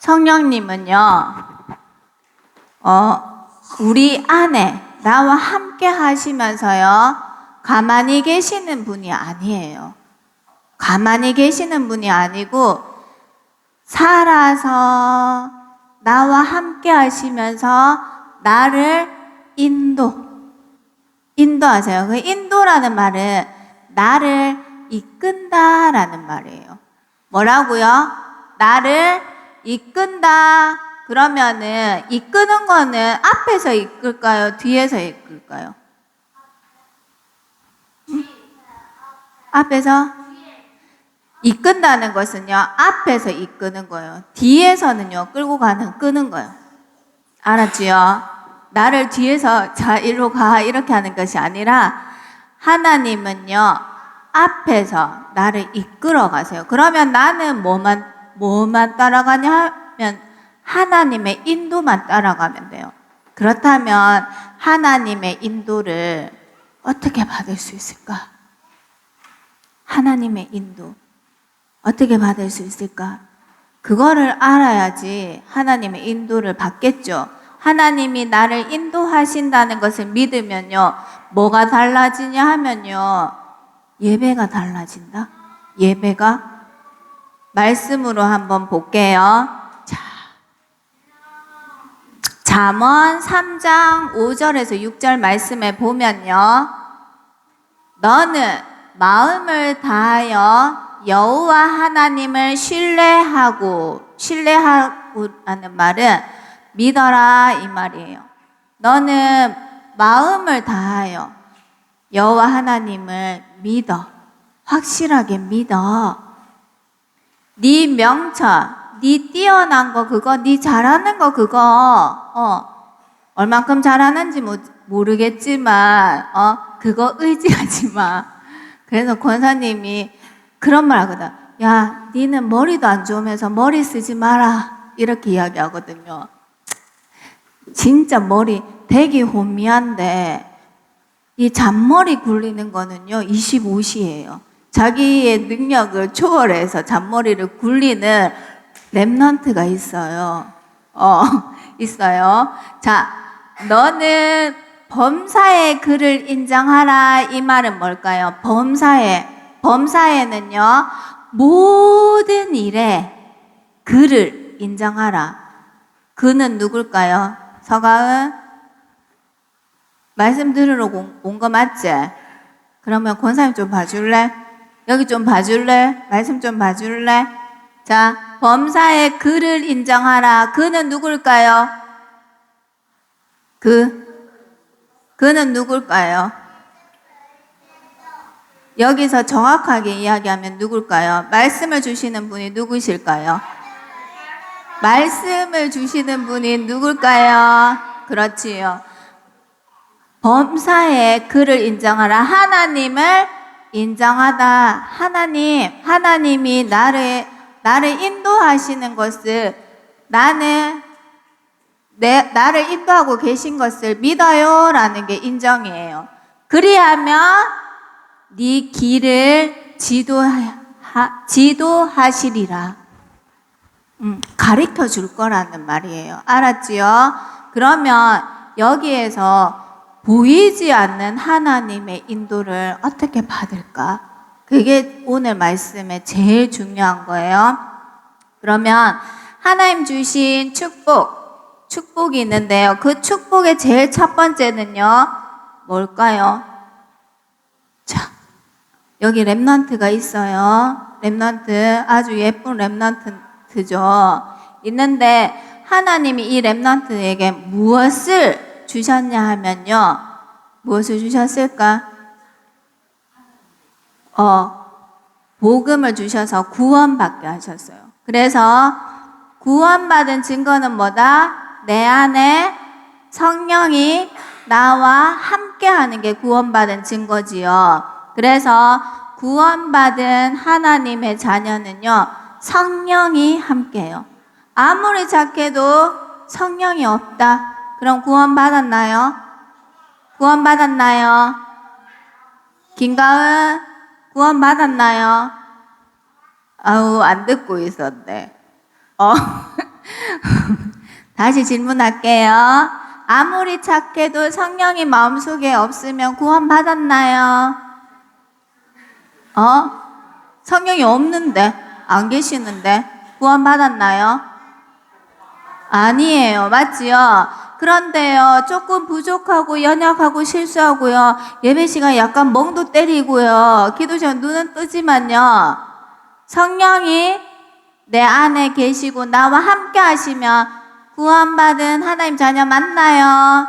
성령님은요, 우리 안에 나와 함께 하시면서요, 가만히 계시는 분이 아니에요. 가만히 계시는 분이 아니고, 살아서 나와 함께 하시면서 나를 인도하세요. 그 인도라는 말은 나를 이끈다라는 말이에요. 뭐라고요? 나를 이끈다. 그러면은 이끄는 거는 앞에서 이끌까요? 뒤에서 이끌까요? 앞에서? 이끈다는 것은요, 앞에서 이끄는 거예요. 뒤에서는요, 끄는 거예요. 알았지요? 나를 뒤에서 자, 일로 가, 이렇게 하는 것이 아니라 하나님은요, 앞에서 나를 이끌어 가세요. 그러면 나는 뭐만 따라가냐 하면 하나님의 인도만 따라가면 돼요. 그렇다면 하나님의 인도를 어떻게 받을 수 있을까? 하나님의 인도 어떻게 받을 수 있을까? 그거를 알아야지 하나님의 인도를 받겠죠. 하나님이 나를 인도하신다는 것을 믿으면요, 뭐가 달라지냐 하면요, 예배가 달라진다. 예배가 말씀으로 한번 볼게요. 자, 잠언 3장 5절에서 6절 말씀에 보면요, 너는 마음을 다하여 여호와 하나님을 신뢰하고라는 말은 믿어라 이 말이에요. 너는 마음을 다하여 여호와 하나님을 믿어. 확실하게 믿어. 네 명철, 네 뛰어난 거 그거, 네 잘하는 거 그거, 얼만큼 잘하는지 모르겠지만, 그거 의지하지 마. 그래서 권사님이 그런 말 하거든. 야, 니는 머리도 안 좋으면서 머리 쓰지 마라. 이렇게 이야기하거든요. 진짜 머리 되게 혼미한데, 이 잔머리 굴리는 거는요, 25시예요. 자기의 능력을 초월해서 잔머리를 굴리는 랩넌트가 있어요. 있어요. 자, 너는 범사의 그를 인정하라. 이 말은 뭘까요? 범사에는요, 모든 일에 그를 인정하라. 그는 누굴까요? 서가은? 말씀 들으러 온 거 맞지? 그러면 권사님 좀 봐줄래? 여기 좀 봐줄래? 말씀 좀 봐줄래? 자, 범사의 그를 인정하라. 그는 누굴까요? 그는 누굴까요? 여기서 정확하게 이야기하면 누굴까요? 말씀을 주시는 분이 누구실까요? 말씀을 주시는 분이 누굴까요? 그렇지요. 범사에 그를 인정하라. 하나님을 인정하다. 하나님이 나를 인도하시는 것을 나를 인도하고 계신 것을 믿어요라는 게 인정이에요. 그리하면 네 길을 지도하시리라. 가르쳐 줄 거라는 말이에요. 알았지요? 그러면 여기에서 보이지 않는 하나님의 인도를 어떻게 받을까? 그게 오늘 말씀에 제일 중요한 거예요. 그러면 하나님 주신 축복이 있는데요. 그 축복의 제일 첫 번째는요, 뭘까요? 자, 여기 랩넌트가 있어요. 랩넌트, 아주 예쁜 랩넌트죠. 있는데 하나님이 이 랩넌트에게 무엇을 주셨냐 하면요, 무엇을 주셨을까? 복음을 주셔서 구원받게 하셨어요. 그래서 구원받은 증거는 뭐다? 내 안에 성령이 나와 함께 하는 게 구원받은 증거지요. 그래서 구원받은 하나님의 자녀는요, 성령이 함께해요. 아무리 착해도 성령이 없다. 그럼 구원받았나요? 구원받았나요? 김가은, 구원받았나요? 아우, 안 듣고 있었네. 다시 질문할게요. 아무리 착해도 성령이 마음속에 없으면 구원 받았나요? 성령이 없는데, 안 계시는데, 구원 받았나요? 아니에요. 맞지요? 그런데요, 조금 부족하고 연약하고 실수하고요, 예배 시간 약간 멍도 때리고요, 기도 시간 눈은 뜨지만요, 성령이 내 안에 계시고 나와 함께 하시면 구원받은 하나님 자녀 맞나요?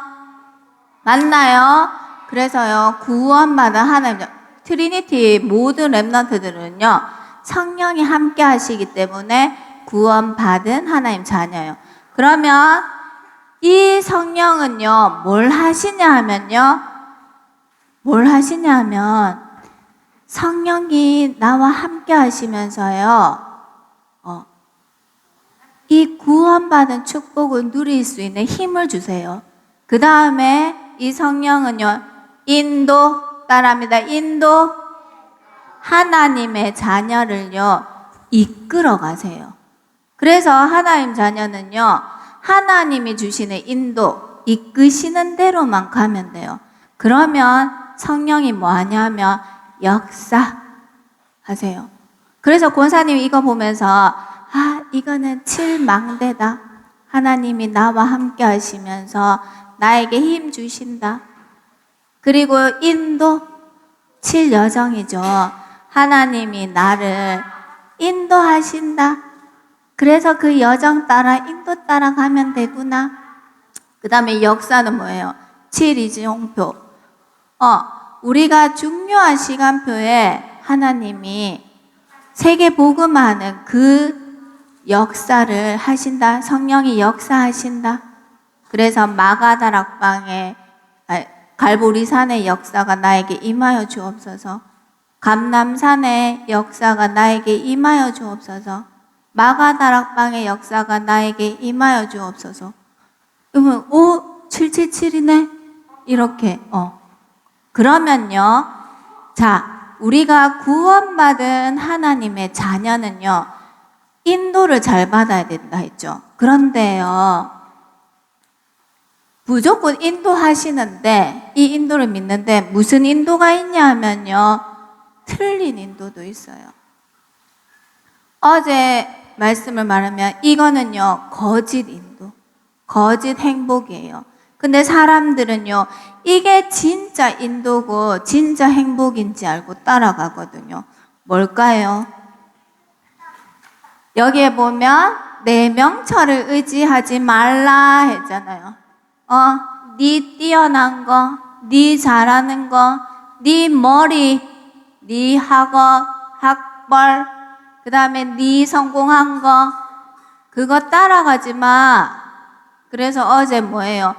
맞나요? 그래서요, 구원받은 하나님, 트리니티 모든 렘넌트들은요, 성령이 함께 하시기 때문에 구원받은 하나님 자녀예요. 그러면 이 성령은요, 뭘 하시냐 하면, 성령이 나와 함께 하시면서요, 이 구원받은 축복을 누릴 수 있는 힘을 주세요. 그 다음에 이 성령은요, 따라합니다. 하나님의 자녀를요, 이끌어 가세요. 그래서 하나님 자녀는요, 하나님이 주시는 이끄시는 대로만 가면 돼요. 그러면 성령이 뭐 하냐면 역사하세요. 그래서 권사님이 이거 보면서 이거는 7망대다. 하나님이 나와 함께 하시면서 나에게 힘 주신다. 그리고 7여정이죠. 하나님이 나를 인도하신다. 그래서 그 여정 따라 인도 따라 가면 되구나. 그 다음에 역사는 뭐예요? 7이지용표. 우리가 중요한 시간표에 하나님이 세계 복음하는 그 역사를 하신다. 성령이 역사하신다. 그래서 마가다락방에 갈보리산의 역사가 나에게 임하여 주옵소서. 감남산의 역사가 나에게 임하여 주옵소서. 마가다락방의 역사가 나에게 임하여 주옵소서. 그러면 777이네? 이렇게 그러면요, 자, 우리가 구원받은 하나님의 자녀는요, 인도를 잘 받아야 된다 했죠. 그런데요, 무조건 인도하시는데, 이 인도를 믿는데 무슨 인도가 있냐 하면요, 틀린 인도도 있어요. 어제 말씀을 말하면 이거는요, 거짓 인도, 거짓 행복이에요. 근데 사람들은요, 이게 진짜 인도고 진짜 행복인지 알고 따라가거든요. 뭘까요? 여기에 보면 내 명철을 의지하지 말라 했잖아요. 네 뛰어난 거, 네 잘하는 거, 네 머리, 네 학업, 학벌, 그 다음에 네 성공한 거, 그거 따라가지 마. 그래서 어제 뭐예요?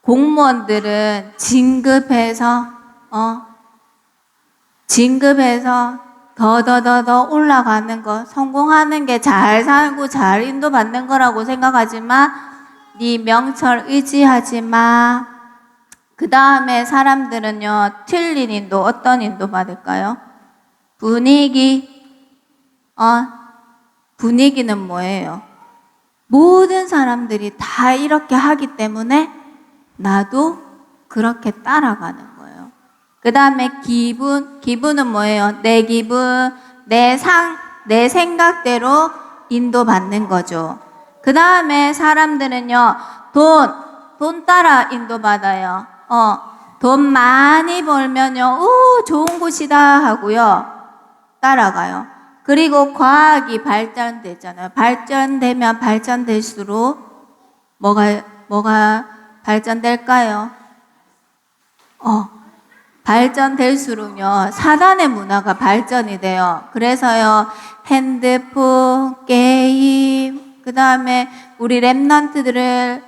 공무원들은 진급해서 더 올라가는 거, 성공하는 게 잘 살고 잘 인도받는 거라고 생각하지만 네 명철 의지하지 마. 그 다음에 사람들은요, 틀린 인도, 어떤 인도 받을까요? 분위기는 뭐예요? 모든 사람들이 다 이렇게 하기 때문에 나도 그렇게 따라가는 거예요. 그 다음에 기분은 뭐예요? 내 기분, 내 생각대로 인도받는 거죠. 그 다음에 사람들은요, 돈 따라 인도받아요. 돈 많이 벌면요, 좋은 곳이다 하고요, 따라가요. 그리고 과학이 발전되잖아요. 발전되면 발전될수록 뭐가 발전될까요? 발전될수록요, 사단의 문화가 발전이 돼요. 그래서요, 핸드폰, 게임, 그 다음에 우리 렘넌트들을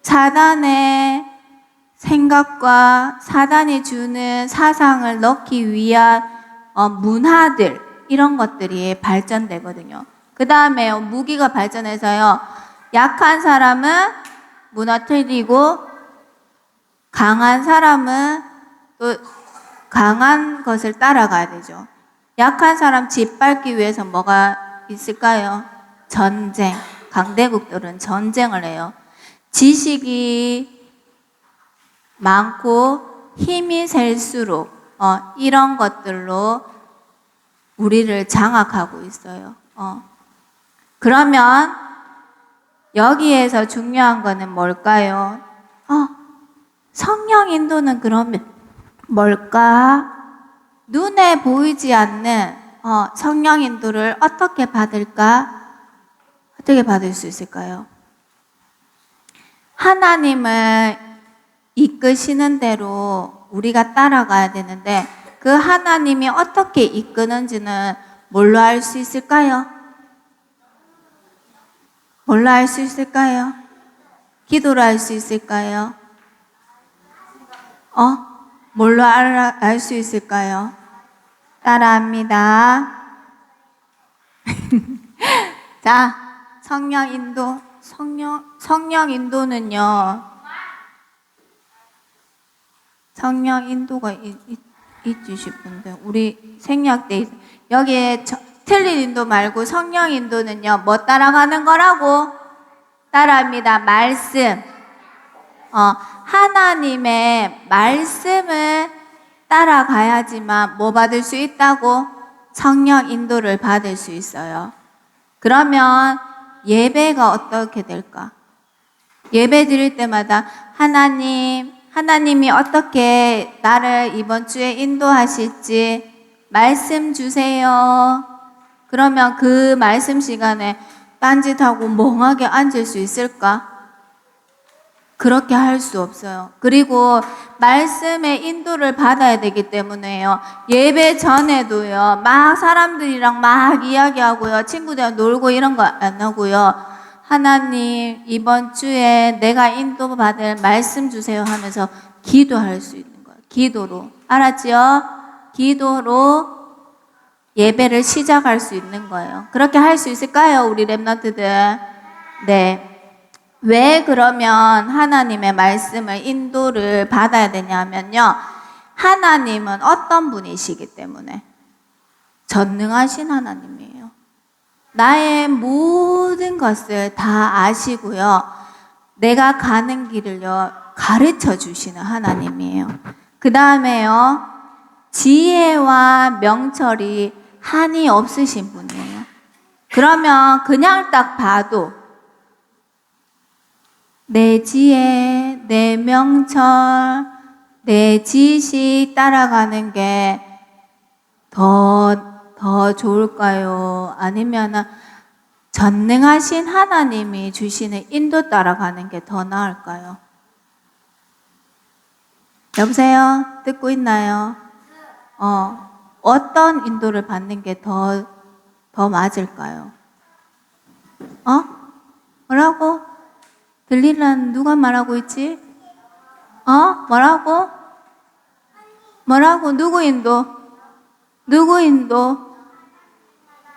사단의 생각과 사단이 주는 사상을 넣기 위한 문화들, 이런 것들이 발전되거든요. 그 다음에 무기가 발전해서요, 약한 사람은 무너뜨리고 강한 사람은 또 강한 것을 따라가야 되죠. 약한 사람 짓밟기 위해서 뭐가 있을까요? 전쟁. 강대국들은 전쟁을 해요. 지식이 많고 힘이 셀수록 이런 것들로 우리를 장악하고 있어요. 그러면 여기에서 중요한 거는 뭘까요? 성령 인도는 그러면 뭘까? 눈에 보이지 않는 성령 인도를 어떻게 받을까? 어떻게 받을 수 있을까요? 하나님을 이끄시는 대로 우리가 따라가야 되는데 그 하나님이 어떻게 이끄는지는 뭘로 알 수 있을까요? 뭘로 알 수 있을까요? 기도로 알 수 있을까요? 뭘로 알 수 있을까요? 따라합니다. 자, 성령 인도. 성령 인도는요. 성령 인도가 있지 싶은데 우리 생략 때 여기에 틀린 인도 말고 성령 인도는요. 뭐 따라가는 거라고? 따라합니다. 말씀. 하나님의 말씀을 따라가야지만 뭐 받을 수 있다고? 성령 인도를 받을 수 있어요. 그러면 예배가 어떻게 될까? 예배 드릴 때마다 하나님이 어떻게 나를 이번 주에 인도하실지 말씀 주세요. 그러면 그 말씀 시간에 딴짓하고 멍하게 앉을 수 있을까? 그렇게 할 수 없어요. 그리고 말씀의 인도를 받아야 되기 때문에요. 예배 전에도요. 막 사람들이랑 막 이야기하고요. 친구들이랑 놀고 이런 거 안 하고요. 하나님 이번 주에 내가 인도받을 말씀 주세요 하면서 기도할 수 있는 거예요. 기도로. 알았지요? 기도로 예배를 시작할 수 있는 거예요. 그렇게 할 수 있을까요? 우리 랩런트들. 네. 왜 그러면 하나님의 말씀을 인도를 받아야 되냐면요. 하나님은 어떤 분이시기 때문에 전능하신 하나님이에요. 나의 모든 것을 다 아시고요. 내가 가는 길을요. 가르쳐 주시는 하나님이에요. 그 다음에요. 지혜와 명철이 한이 없으신 분이에요. 그러면 그냥 딱 봐도 내 지혜, 내 명철, 내 지식 따라가는 게 더 좋을까요? 아니면 전능하신 하나님이 주시는 인도 따라가는 게 더 나을까요? 여보세요? 듣고 있나요? 어떤 인도를 받는 게 더 맞을까요? 뭐라고? 들리는 누가 말하고 있지? 뭐라고? 뭐라고? 누구 인도? 누구 인도?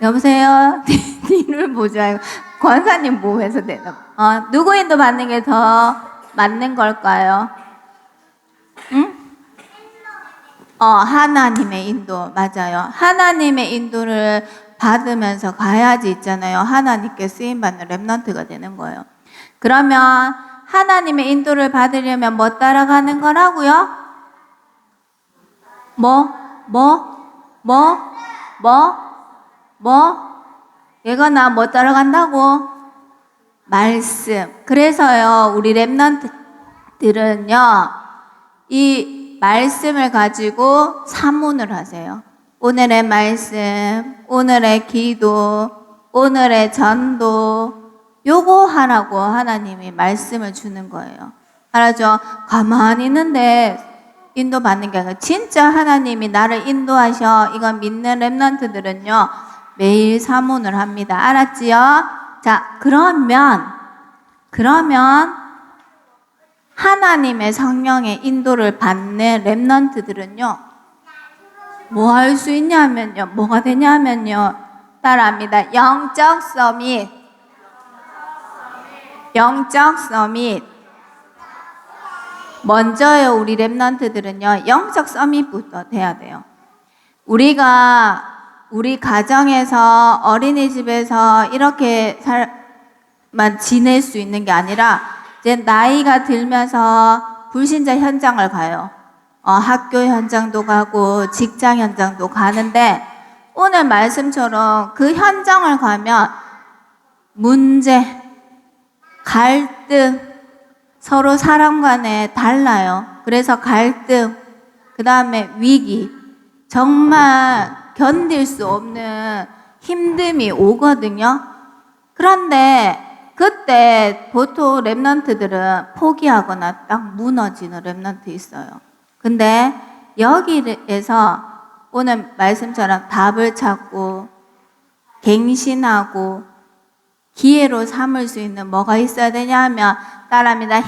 여보세요? 뒤를 보자. 권사님 몸에서 되나? 누구 인도 받는 게 더 맞는 걸까요? 응? 하나님의 인도. 맞아요. 하나님의 인도를 받으면서 가야지 있잖아요. 하나님께 쓰임받는 랩런트가 되는 거예요. 그러면 하나님의 인도를 받으려면 뭐 따라가는 거라고요? 얘가 나 뭐 따라간다고? 말씀. 그래서요, 우리 랩런트들은요, 이 말씀을 가지고 사문을 하세요. 오늘의 말씀, 오늘의 기도, 오늘의 전도, 요거 하라고 하나님이 말씀을 주는 거예요. 알았죠? 가만히 있는데 인도 받는 게 아니라 진짜 하나님이 나를 인도하셔. 이건 믿는 랩런트들은요. 매일 사문을 합니다. 알았지요? 자, 그러면 하나님의 성령의 인도를 받는 랩런트들은요. 뭐 할 수 있냐면요. 뭐가 되냐면요. 따라합니다. 영적 서밋. 먼저요, 우리 랩런트들은요, 영적 서밋부터 돼야 돼요. 우리가 우리 가정에서 어린이집에서 이렇게만 지낼 수 있는 게 아니라 이제 나이가 들면서 불신자 현장을 가요. 학교 현장도 가고 직장 현장도 가는데 오늘 말씀처럼 그 현장을 가면 문제, 갈등, 서로 사람 간에 달라요. 그래서 갈등, 그 다음에 위기, 정말 견딜 수 없는 힘듦이 오거든요. 그런데 그때 보통 랩런트들은 포기하거나 딱 무너지는 랩런트 있어요. 근데 여기에서 오늘 말씀처럼 답을 찾고 갱신하고 기회로 삼을 수 있는 뭐가 있어야 되냐 하면 따라합니다.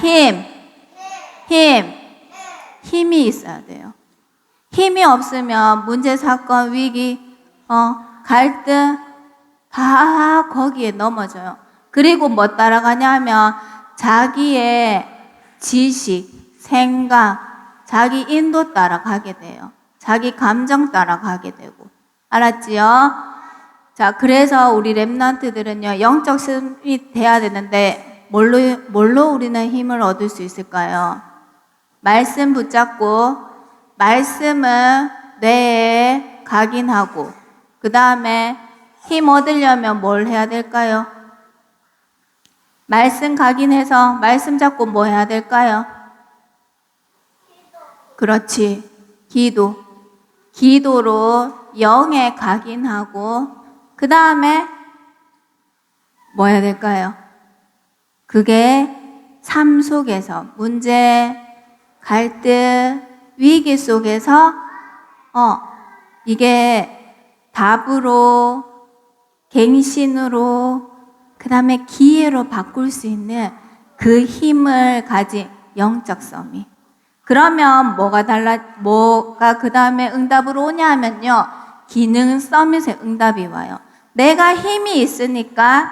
힘이 있어야 돼요. 힘이 없으면 문제, 사건, 위기, 갈등 다 거기에 넘어져요. 그리고 뭐 따라가냐 하면 자기의 지식, 생각, 자기 인도 따라가게 돼요. 자기 감정 따라가게 되고. 알았지요? 자, 그래서 우리 랩런트들은요, 영적 힘이 돼야 되는데, 뭘로 우리는 힘을 얻을 수 있을까요? 말씀 붙잡고, 말씀을 뇌에 각인하고, 그 다음에 힘 얻으려면 뭘 해야 될까요? 말씀 각인해서, 말씀 잡고 뭐 해야 될까요? 그렇지. 기도로 영에 각인하고 그 다음에 뭐 해야 될까요? 그게 삶 속에서 문제, 갈등, 위기 속에서 이게 답으로, 갱신으로, 그 다음에 기회로 바꿀 수 있는 그 힘을 가진 영적 썸이. 그러면 뭐가 그 다음에 응답으로 오냐 하면요. 기능 서밋의 응답이 와요. 내가 힘이 있으니까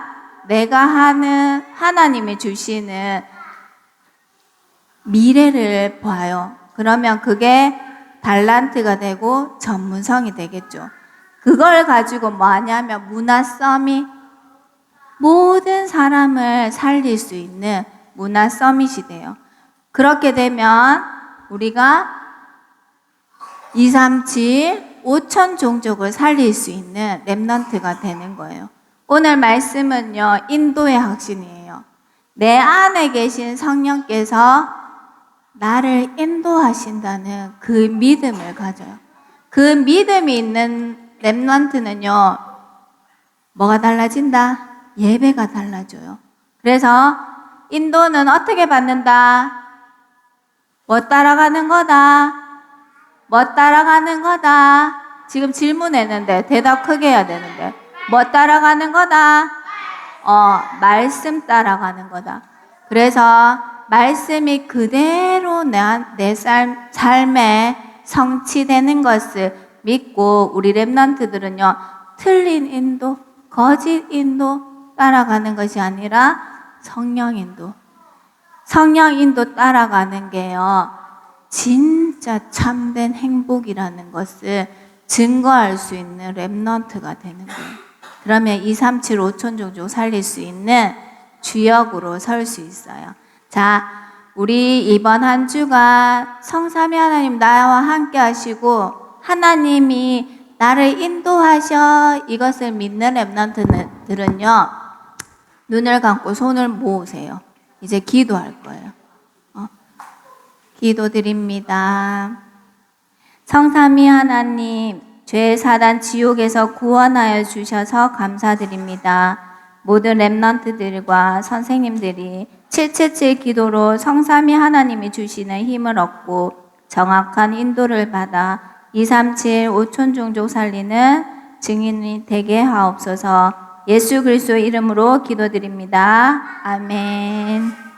내가 하는 하나님이 주시는 미래를 봐요. 그러면 그게 달란트가 되고 전문성이 되겠죠. 그걸 가지고 뭐 하냐면 문화 서밋, 모든 사람을 살릴 수 있는 문화 서밋이 돼요. 그렇게 되면 우리가 237, 5천 종족을 살릴 수 있는 랩런트가 되는 거예요. 오늘 말씀은요, 인도의 확신이에요. 내 안에 계신 성령께서 나를 인도하신다는 그 믿음을 가져요. 그 믿음이 있는 랩런트는요, 뭐가 달라진다? 예배가 달라져요. 그래서 인도는 어떻게 받는다? 뭐 따라가는 거다? 뭐 따라가는 거다? 지금 질문했는데 대답 크게 해야 되는데 뭐 따라가는 거다? 말씀 따라가는 거다. 그래서 말씀이 그대로 내 삶에 성취되는 것을 믿고 우리 랩런트들은요, 틀린 인도, 거짓 인도 따라가는 것이 아니라 성령 인도 따라가는 게요, 진짜 참된 행복이라는 것을 증거할 수 있는 랩런트가 되는 거예요. 그러면 237, 5천 종족 살릴 수 있는 주역으로 설 수 있어요. 자, 우리 이번 한 주간 성삼위 하나님 나와 함께 하시고 하나님이 나를 인도하셔, 이것을 믿는 랩런트들은요, 눈을 감고 손을 모으세요. 이제 기도할 거예요. 기도드립니다. 성삼위 하나님, 죄 사단 지옥에서 구원하여 주셔서 감사드립니다. 모든 랩런트들과 선생님들이 777 기도로 성삼위 하나님이 주시는 힘을 얻고 정확한 인도를 받아 237 5천 종족 살리는 증인이 되게 하옵소서. 예수 그리스도 이름으로 기도드립니다. 아멘.